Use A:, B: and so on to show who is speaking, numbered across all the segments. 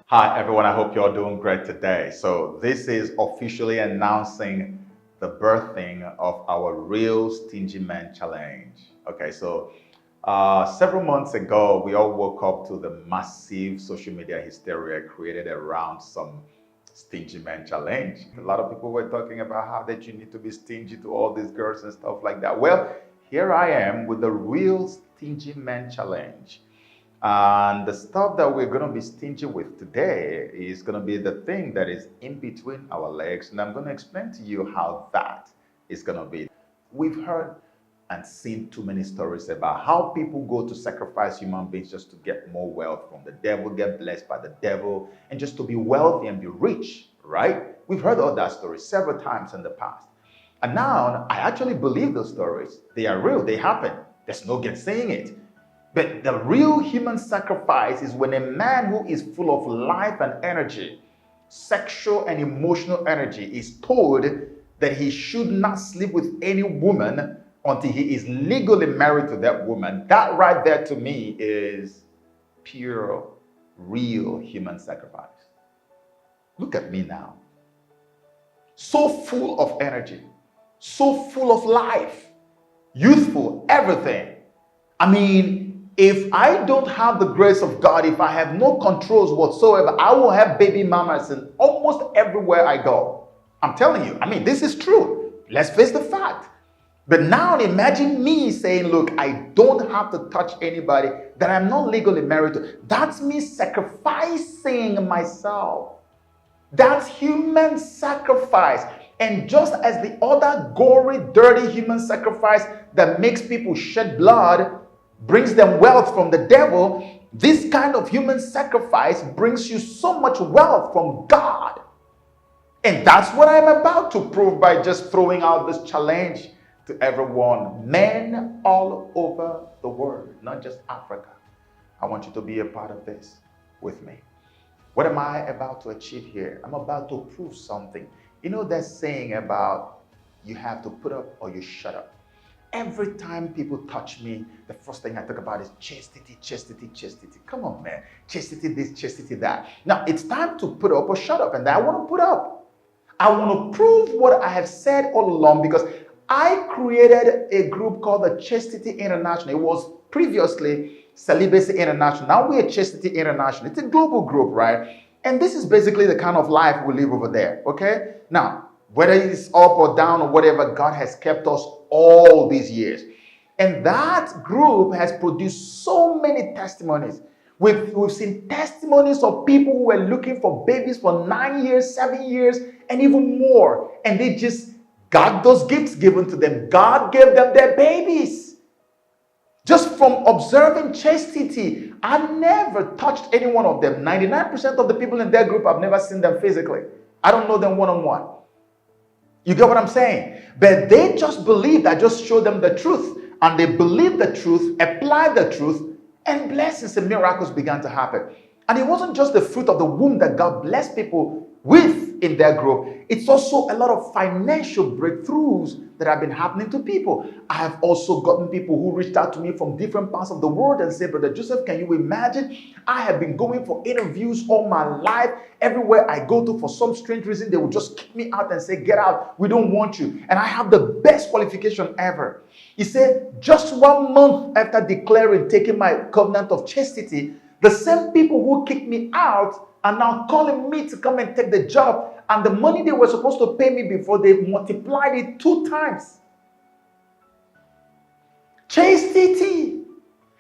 A: Hi everyone, I hope you're doing great today. So this is officially announcing the birthing of our Real Stingy Man Challenge. Okay, so several months ago, we all woke up to the massive social media hysteria created around some Stingy Man Challenge. A lot of people were talking about how that you need to be stingy to all these girls and stuff like that. Well, here I am with the Real Stingy Man Challenge. And the stuff that we're going to be stingy with today is going to be the thing that is in between our legs. And I'm going to explain to you how that is going to be. We've heard and seen too many stories about how people go to sacrifice human beings just to get more wealth from the devil, get blessed by the devil, and just to be wealthy and be rich, right? We've heard all that story several times in the past. And now I actually believe those stories. They are real. They happen. There's no saying it. But the real human sacrifice is when a man who is full of life and energy, sexual and emotional energy, is told that he should not sleep with any woman until he is legally married to that woman. That right there to me is pure, real human sacrifice. Look at me now. So full of energy, so full of life, youthful, everything. I mean, if I don't have the grace of God, if I have no controls whatsoever, I will have baby mamas in almost everywhere I go. I'm telling you, I mean, this is true. Let's face the fact. But now imagine me saying, look, I don't have to touch anybody that I'm not legally married to. That's me sacrificing myself. That's human sacrifice. And just as the other gory, dirty human sacrifice that makes people shed blood brings them wealth from the devil, this kind of human sacrifice brings you so much wealth from God. And that's what I'm about to prove by just throwing out this challenge to everyone, men all over the world, not just Africa. I want you to be a part of this with me. What am I about to achieve here? I'm about to prove something. You know that saying about you have to put up or you shut up. Every time people touch me, the first thing I talk about is chastity, chastity, chastity. Come on, man. Chastity this, chastity that. Now, it's time to put up or shut up, and I want to put up. I want to prove what I have said all along, because I created a group called the Chastity International. It was previously Celibacy International. Now we're Chastity International. It's a global group, right? And this is basically the kind of life we live over there, okay? Now, whether it's up or down or whatever, God has kept us all these years. And that group has produced so many testimonies. We've seen testimonies of people who were looking for babies for 9 years, 7 years, and even more. And they just got those gifts given to them. God gave them their babies. Just from observing chastity, I never touched any one of them. 99% of the people in their group, I've never seen them physically. I don't know them one-on-one. You get what I'm saying? But they just believed. I just showed them the truth. And they believed the truth, applied the truth, and blessings and miracles began to happen. And it wasn't just the fruit of the womb that God blessed people with in their group. It's also a lot of financial breakthroughs that have been happening to people. I have also gotten people who reached out to me from different parts of the world and said, Brother Joseph, can you imagine? I have been going for interviews all my life. Everywhere I go to, for some strange reason, they will just kick me out and say, get out, we don't want you. And I have the best qualification ever. He said, just 1 month after declaring, taking my covenant of chastity, the same people who kicked me out are now calling me to come and take the job. And the money they were supposed to pay me before, they multiplied it 2 times. Chastity.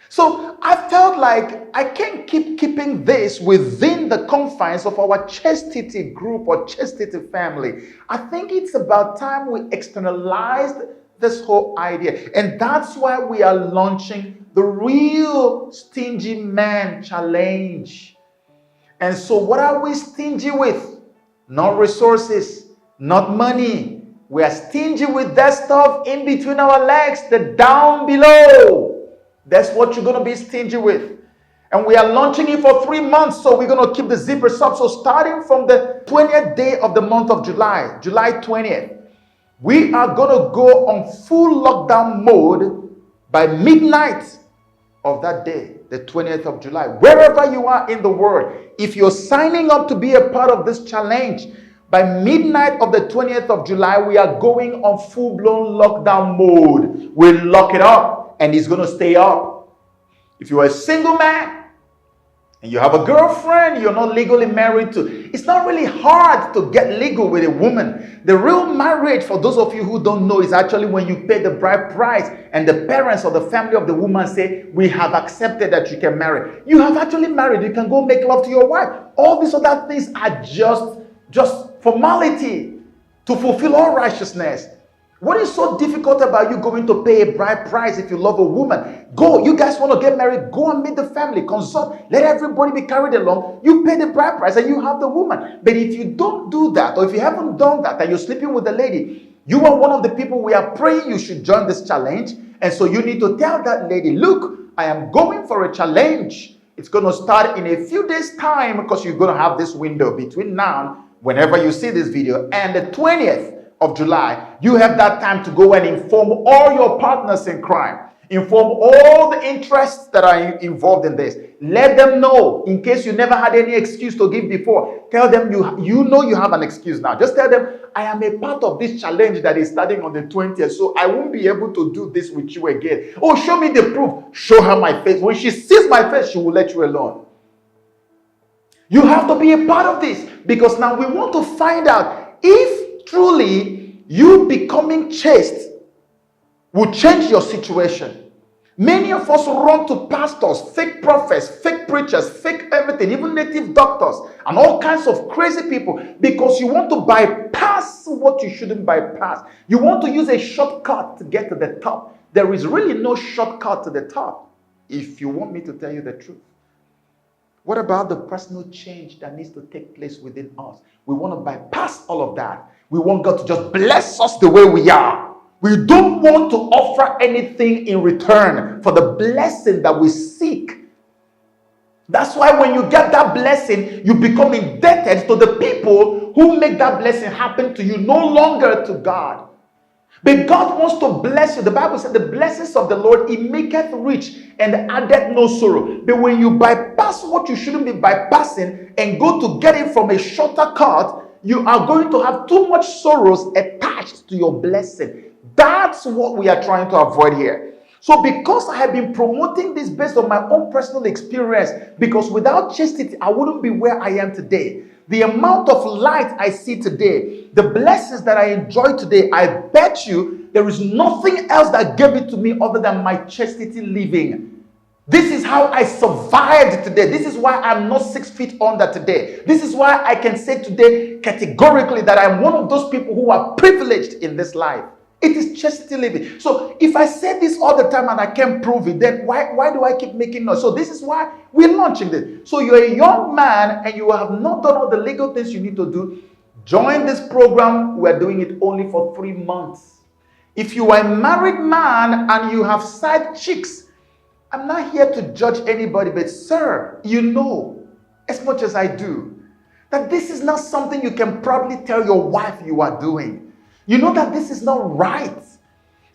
A: So I felt like I can't keep keeping this within the confines of our chastity group or chastity family. I think it's about time we externalized this whole idea. And that's why we are launching the Real Stingy Man Challenge. And so what are we stingy with? Not resources, not money. We are stingy with that stuff in between our legs, the down below. That's what you're going to be stingy with. And we are launching it for 3 months, so we're going to keep the zippers up. So starting from the 20th day of the month of July, July 20th, we are going to go on full lockdown mode by midnight of that day. the 20th of July, wherever you are in the world, if you're signing up to be a part of this challenge, by midnight of the 20th of July, we are going on full-blown lockdown mode. We'll lock it up, and it's going to stay up. If you're a single man, and you have a girlfriend you're not legally married to, it's not really hard to get legal with a woman. The real marriage, for those of you who don't know, is actually when you pay the bride price and the parents or the family of the woman say, we have accepted that you can marry. You have actually married. You can go make love to your wife. All these other things are just formality to fulfill all righteousness. What is so difficult about you going to pay a bride price if you love a woman? Go. You guys want to get married? Go and meet the family. Consult. Let everybody be carried along. You pay the bride price and you have the woman. But if you don't do that, or if you haven't done that and you're sleeping with the lady, you are one of the people we are praying you should join this challenge. And so you need to tell that lady, look, I am going for a challenge. It's going to start in a few days' time because you're going to have this window between now, whenever you see this video, and the 20th of July. You have that time to go and inform all your partners in crime. Inform all the interests that are involved in this. Let them know, in case you never had any excuse to give before. Tell them you know you have an excuse now. Just tell them, I am a part of this challenge that is starting on the 20th, so I won't be able to do this with you again. Oh, show me the proof. Show her my face. When she sees my face, she will let you alone. You have to be a part of this, because now we want to find out if truly you becoming chaste will change your situation. Many of us run to pastors, fake prophets, fake preachers, fake everything, even native doctors, and all kinds of crazy people, because you want to bypass what you shouldn't bypass. You want to use a shortcut to get to the top. There is really no shortcut to the top, if you want me to tell you the truth. What about the personal change that needs to take place within us? We want to bypass all of that. We want God to just bless us the way we are. We don't want to offer anything in return for the blessing that we seek. That's why when you get that blessing, you become indebted to the people who make that blessing happen to you, no longer to God. But God wants to bless you. The Bible said the blessings of the Lord, He maketh rich and addeth no sorrow. But when you bypass what you shouldn't be bypassing and go to get it from a shorter cut, you are going to have too much sorrows attached to your blessing. That's what we are trying to avoid here. So because I have been promoting this based on my own personal experience, because without chastity, I wouldn't be where I am today. The amount of light I see today, the blessings that I enjoy today, I bet you there is nothing else that gave it to me other than my chastity living. This is how I survived today. This is why I'm not 6 feet under today. This is why I can say today categorically that I'm one of those people who are privileged in this life. It is chastity living. So if I say this all the time and I can't prove it, then why do I keep making noise? So this is why we're launching this. So you're a young man and you have not done all the legal things you need to do. Join this program. We're doing it only for 3 months. If you are a married man and you have side chicks, I'm not here to judge anybody, but sir, you know, as much as I do, that this is not something you can probably tell your wife you are doing. You know that this is not right.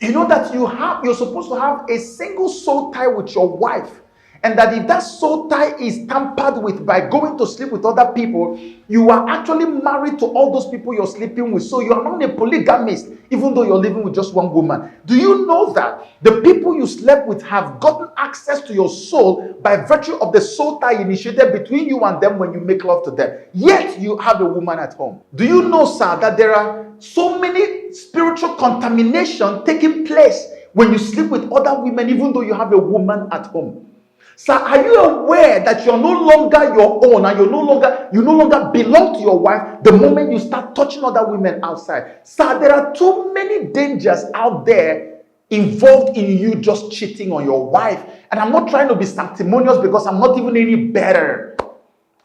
A: You know that you're supposed to have a single soul tie with your wife. And that if that soul tie is tampered with by going to sleep with other people, you are actually married to all those people you're sleeping with. So you are not a polygamist, even though you're living with just one woman. Do you know that the people you slept with have gotten access to your soul by virtue of the soul tie initiated between you and them when you make love to them? Yet you have a woman at home. Do you know, sir, that there are so many spiritual contamination taking place when you sleep with other women, even though you have a woman at home? Sir, are you aware that you're no longer your own and you no longer belong to your wife the moment you start touching other women outside? Sir, there are too many dangers out there involved in you just cheating on your wife. And I'm not trying to be sanctimonious because I'm not even any better.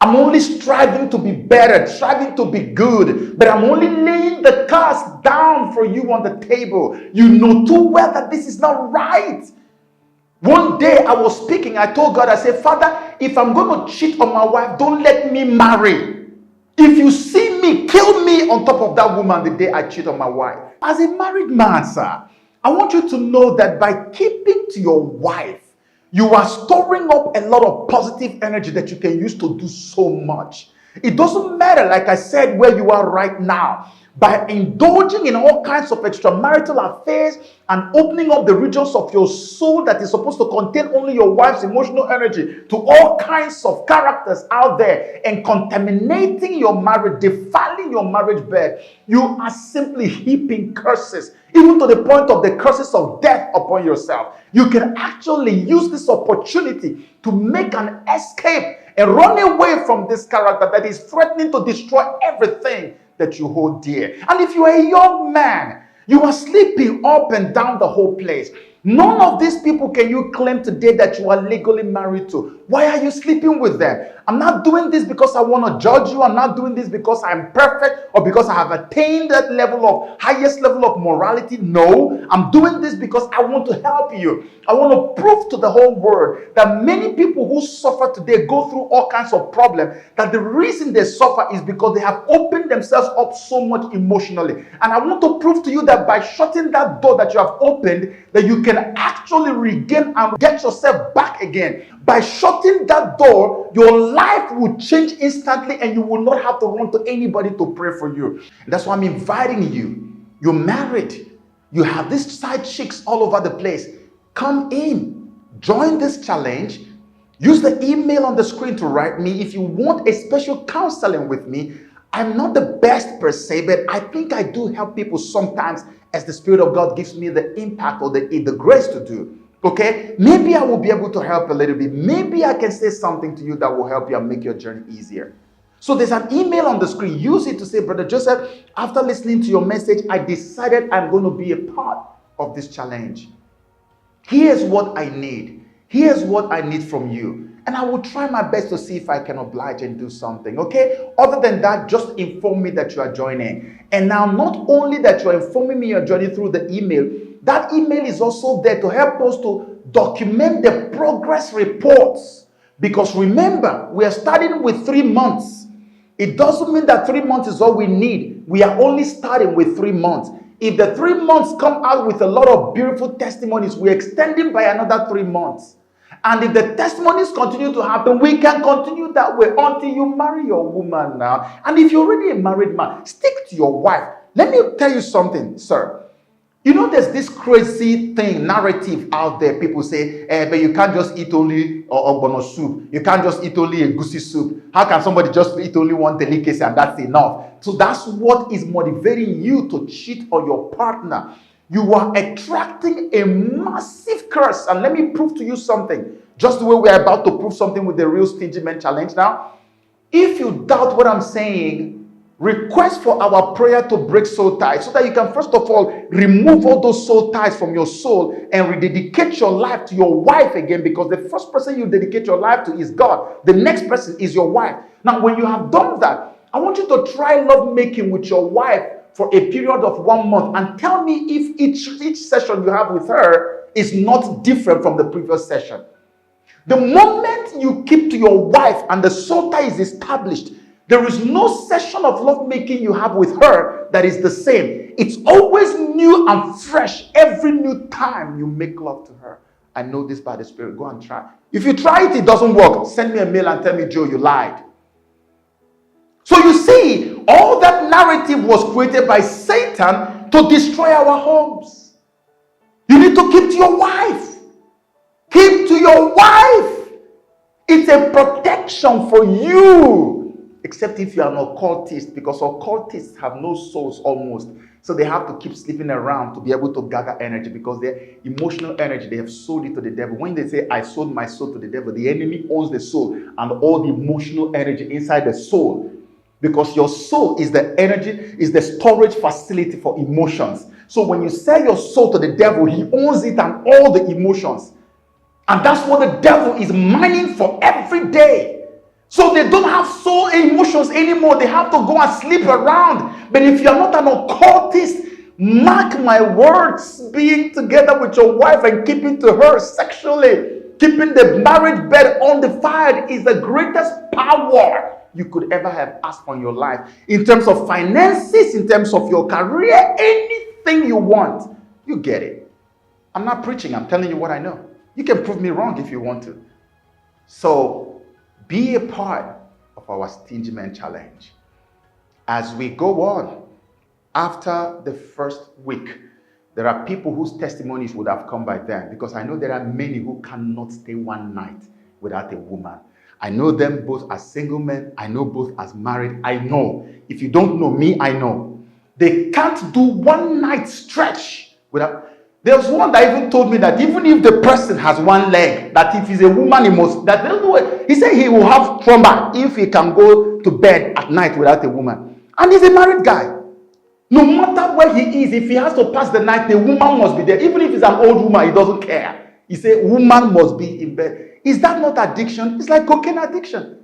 A: I'm only striving to be better, striving to be good. But I'm only laying the cards down for you on the table. You know too well that this is not right. One day I was speaking, I told God, I said, Father, if I'm going to cheat on my wife, don't let me marry. If you see me, kill me on top of that woman the day I cheat on my wife. As a married man, sir, I want you to know that by keeping to your wife, You are storing up a lot of positive energy that you can use to do so much. It doesn't matter, like I said, where you are right now. By indulging in all kinds of extramarital affairs and opening up the regions of your soul that is supposed to contain only your wife's emotional energy to all kinds of characters out there and contaminating your marriage, defiling your marriage bed, you are simply heaping curses, even to the point of the curses of death upon yourself. You can actually use this opportunity to make an escape and run away from this character that is threatening to destroy everything that you hold dear. And if you are a young man, you are sleeping up and down the whole place. None of these people can you claim today that you are legally married to. Why are you sleeping with them? I'm not doing this because I want to judge you. I'm not doing this because I'm perfect or because I have attained that highest level of morality. No, I'm doing this because I want to help you. I want to prove to the whole world that many people who suffer today go through all kinds of problems, that the reason they suffer is because they have opened themselves up so much emotionally. And I want to prove to you that by shutting that door that you have opened, that you can actually regain and get yourself back again. By shutting that door, your life will change instantly and you will not have to run to anybody to pray for you. And that's why I'm inviting you. You're married. You have these side chicks all over the place. Come in. Join this challenge. Use the email on the screen to write me if you want a special counseling with me. I'm not the best per se, but I think I do help people sometimes as the Spirit of God gives me the impact or the grace to do. Okay? Maybe I will be able to help a little bit. Maybe I can say something to you that will help you and make your journey easier. So there's an email on the screen. Use it to say, Brother Joseph, after listening to your message, I decided I'm going to be a part of this challenge. Here's what I need. Here's what I need from you. And I will try my best to see if I can oblige and do something, okay? Other than that, just inform me that you are joining. And now, not only that you are informing me you're joining through the email, that email is also there to help us to document the progress reports. Because remember, we are starting with 3 months. It doesn't mean that 3 months is all we need. We are only starting with 3 months. If the 3 months come out with a lot of beautiful testimonies, we're extending by another 3 months. And if the testimonies continue to happen, we can continue that way until you marry your woman now. And if you're already a married man, stick to your wife. Let me tell you something, sir. You know, there's this crazy narrative out there. People say, but you can't just eat only ogbono soup. You can't just eat only a goosey soup. How can somebody just eat only one delicacy and that's enough? So that's what is motivating you to cheat on your partner. You are attracting a massive curse. And let me prove to you something. Just the way we're about to prove something with the Real Stingy Men Challenge now. If you doubt what I'm saying, request for our prayer to break soul ties so that you can first of all remove all those soul ties from your soul and rededicate your life to your wife again, because the first person you dedicate your life to is God. The next person is your wife. Now, when you have done that, I want you to try love making with your wife for a period of 1 month and tell me if each session you have with her is not different from the previous session. The moment you keep to your wife and the soul tie is established, there is no session of lovemaking you have with her that is the same. It's always new and fresh every new time you make love to her. I know this by the Spirit. Go and try. If you try it, it doesn't work, send me a mail and tell me, Joe, you lied. So you see, all that narrative was created by Satan to destroy our homes. You need to keep to your wife. Keep to your wife. It's a protection for you. Except if you are an occultist, because occultists have no souls almost. So they have to keep sleeping around to be able to gather energy, because their emotional energy, they have sold it to the devil. When they say, I sold my soul to the devil, the enemy owns the soul and all the emotional energy inside the soul. Because your soul is the energy, is the storage facility for emotions. So when you sell your soul to the devil, he owns it and all the emotions. And that's what the devil is mining for every day. So they don't have soul emotions anymore. They have to go and sleep around. But if you're not an occultist, mark my words, being together with your wife and keeping to her sexually, keeping the marriage bed undefiled is the greatest power you could ever have asked for in your life. In terms of finances, in terms of your career, anything you want, you get it. I'm not preaching, I'm telling you what I know. You can prove me wrong if you want to. So be a part of our Stingy Men Challenge. As we go on, after the first week, there are people whose testimonies would have come by then, because I know there are many who cannot stay one night without a woman. I know them both as single men. I know both as married. I know. If you don't know me, I know. They can't do one night stretch without. There was one that even told me that even if the person has one leg, that if he's a woman, he must. That there's no way. He said he will have trauma if he can go to bed at night without a woman. And he's a married guy. No matter where he is, if he has to pass the night, the woman must be there. Even if it's an old woman, he doesn't care. He said, woman must be in bed. Is that not addiction? It's like cocaine addiction.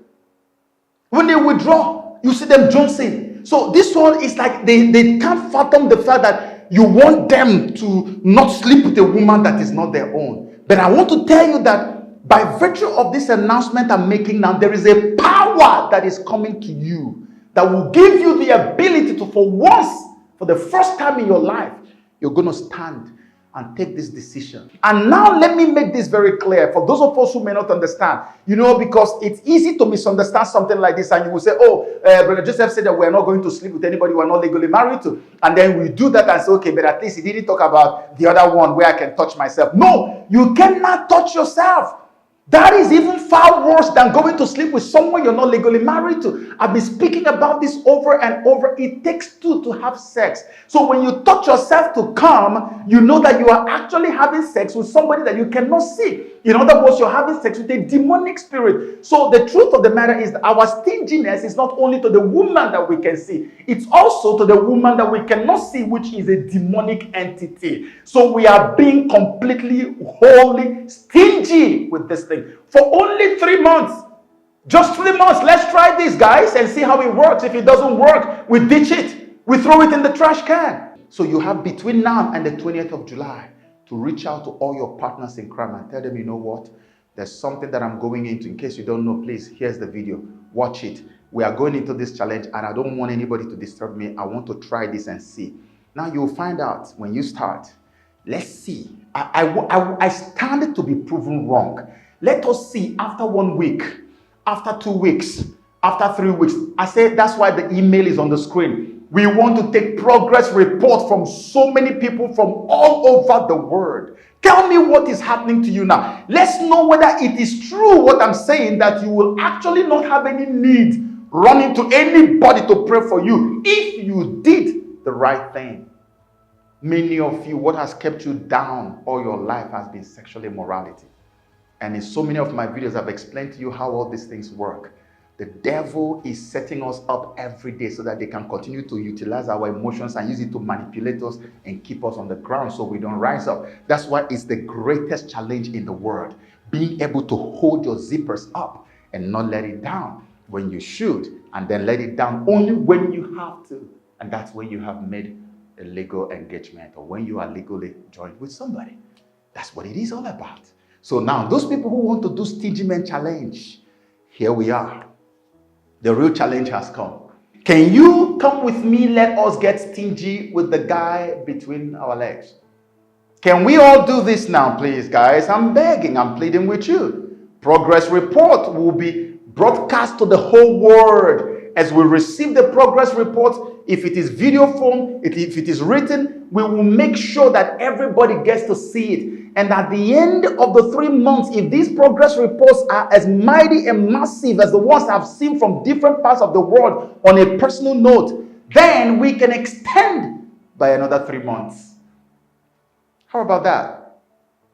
A: When they withdraw, you see them jonesing. So this one is like they can't fathom the fact that you want them to not sleep with a woman that is not their own. But I want to tell you that by virtue of this announcement I'm making now, there is a power that is coming to you that will give you the ability to, for once, for the first time in your life, you're going to stand and take this decision. And now let me make this very clear for those of us who may not understand. You know, because it's easy to misunderstand something like this, and you will say, oh, Brother Joseph said that we're not going to sleep with anybody we're not legally married to. And then we do that and say, okay, but at least he didn't talk about the other one where I can touch myself. No, you cannot touch yourself. That is even far worse than going to sleep with someone you're not legally married to. I've been speaking about this over and over. It takes two to have sex. So when you touch yourself to come, you know that you are actually having sex with somebody that you cannot see. In other words, you're having sex with a demonic spirit. So the truth of the matter is that our stinginess is not only to the woman that we can see, it's also to the woman that we cannot see, which is a demonic entity. So we are being completely, wholly stingy with this thing for only 3 months. Just 3 months. Let's try this, guys, and see how it works. If it doesn't work, we ditch it. We throw it in the trash can. So you have between now and the 20th of July to reach out to all your partners in crime and tell them, you know what, there's something that I'm going into. In case you don't know, please, here's the video. Watch it. We are going into this challenge and I don't want anybody to disturb me. I want to try this and see. Now you'll find out when you start. Let's see. I stand to be proven wrong. Let us see after 1 week, after 2 weeks, after 3 weeks. I said that's why the email is on the screen. We want to take progress reports from so many people from all over the world. Tell me what is happening to you now. Let's know whether it is true what I'm saying, that you will actually not have any need running to anybody to pray for you if you did the right thing. Many of you, what has kept you down all your life has been sexual immorality. And in so many of my videos, I've explained to you how all these things work. The devil is setting us up every day so that they can continue to utilize our emotions and use it to manipulate us and keep us on the ground so we don't rise up. That's why it's the greatest challenge in the world. Being able to hold your zippers up and not let it down when you should, and then let it down only when you have to. And that's when you have made a legal engagement or when you are legally joined with somebody. That's what it is all about. So now, those people who want to do Stingy Men Challenge, here we are. The real challenge has come. Can you come with me? Let us get stingy with the guy between our legs. Can we all do this now, please, guys? I'm begging, I'm pleading with you. Progress report will be broadcast to the whole world. As we receive the progress report, if it is video form, if it is written, we will make sure that everybody gets to see it. And at the end of the 3 months, if these progress reports are as mighty and massive as the ones I've seen from different parts of the world on a personal note, then we can extend by another 3 months. How about that?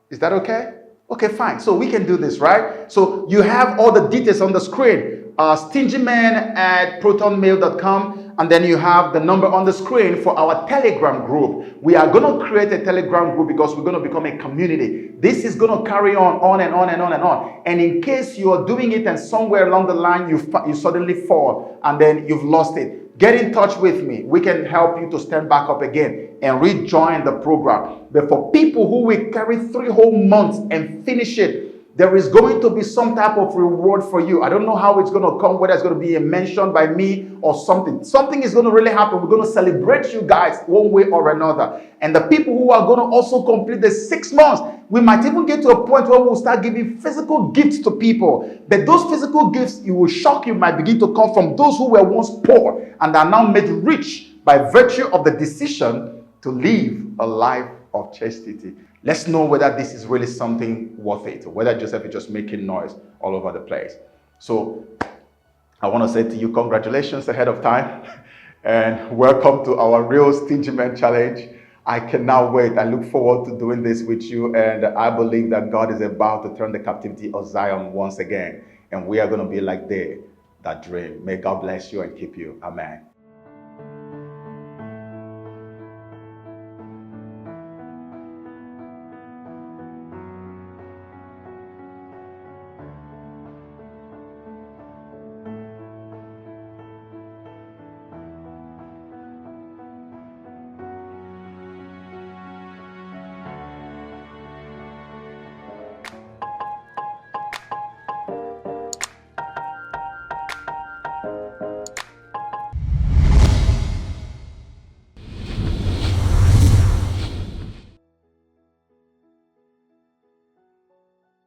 A: Is that okay? Okay, fine. So we can do this, right? So you have all the details on the screen. stingyman@protonmail.com, and then you have the number on the screen for our Telegram group. We are going to create a Telegram group because we're going to become a community. This is going to carry on and on and on and on. And in case you are doing it and somewhere along the line you suddenly fall and then you've lost it, get in touch with me. We can help you to stand back up again and rejoin the program. But for people who will carry 3 whole months and finish it, there is going to be some type of reward for you. I don't know how it's going to come, whether it's going to be a mention by me or something. Something is going to really happen. We're going to celebrate you guys one way or another. And the people who are going to also complete the 6 months, We might even get to a point where we'll start giving physical gifts to people. But those physical gifts, it will shock you, might begin to come from those who were once poor and are now made rich by virtue of the decision to live a life of chastity. Let's know whether this is really something worth it, or whether Joseph is just making noise all over the place. So I want to say to you, congratulations ahead of time, and welcome to our Real Stingy Men Challenge. I cannot wait. I look forward to doing this with you, and I believe that God is about to turn the captivity of Zion once again, and we are going to be like they that dream. May God bless you and keep you. Amen.